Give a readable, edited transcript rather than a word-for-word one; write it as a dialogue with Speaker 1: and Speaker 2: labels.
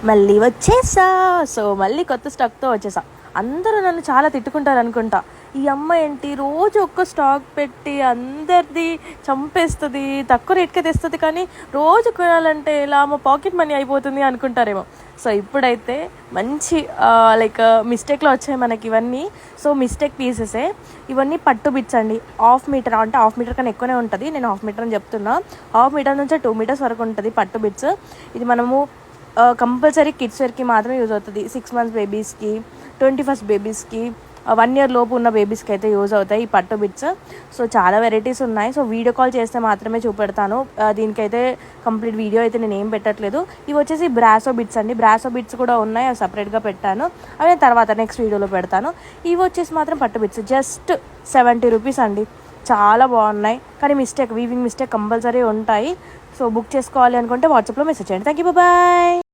Speaker 1: మళ్ళీ వచ్చేసా. సో మళ్ళీ కొత్త స్టాక్తో వచ్చేసా. అందరూ నన్ను చాలా తిట్టుకుంటారు అనుకుంటా, ఈ అమ్మ ఏంటి రోజు ఒక్క స్టాక్ పెట్టి అందరిది చంపేస్తుంది, తక్కువ రేట్కే తెస్తుంది, కానీ రోజు కొనాలంటే ఇలా మా పాకెట్ మనీ అయిపోతుంది అనుకుంటారేమో. సో ఇప్పుడైతే మంచి లైక్ మిస్టేక్లో వచ్చాయి మనకి ఇవన్నీ. సో మిస్టేక్ పీసెసే ఇవన్నీ. పట్టు బిట్స్ అండి. 1/2 మీటర్ అంటే 1/2 మీటర్ కన్నా ఎక్కువనే ఉంటుంది, నేను 1/2 మీటర్ అని చెప్తున్నా. 1/2 మీటర్ నుంచి 2 మీటర్స్ వరకు ఉంటుంది పట్టు బిట్స్. ఇది మనము కంపల్సరీ కిడ్స్ వేర్కి మాత్రమే యూజ్ అవుతుంది. 6 months బేబీస్కి, 21st బేబీస్కి, 1 year లోపు ఉన్న బేబీస్కి అయితే యూజ్ అవుతాయి ఈ పట్టు బిట్స్. సో చాలా వెరైటీస్ ఉన్నాయి. సో వీడియో కాల్ చేస్తే మాత్రమే చూపెడతాను, దీనికైతే కంప్లీట్ వీడియో అయితే నేను ఏం పెట్టట్లేదు. ఇవి వచ్చేసి బ్రాసో బిట్స్ అండి. బ్రాసో బిట్స్ కూడా ఉన్నాయి, అవి సపరేట్గా పెట్టాను, అవి నేను తర్వాత నెక్స్ట్ వీడియోలో పెడతాను. ఇవి వచ్చేసి మాత్రం పట్టు బిట్స్ జస్ట్ 70 rupees అండి. చాలా బాగున్నాయి, కానీ వీవింగ్ మిస్టేక్ కంపల్సరీ ఉంటాయి. సో బుక్ చేసుకోవాలి అనుకుంటే వాట్సాప్లో మెసేజ్ చేయండి. Thank you, bye.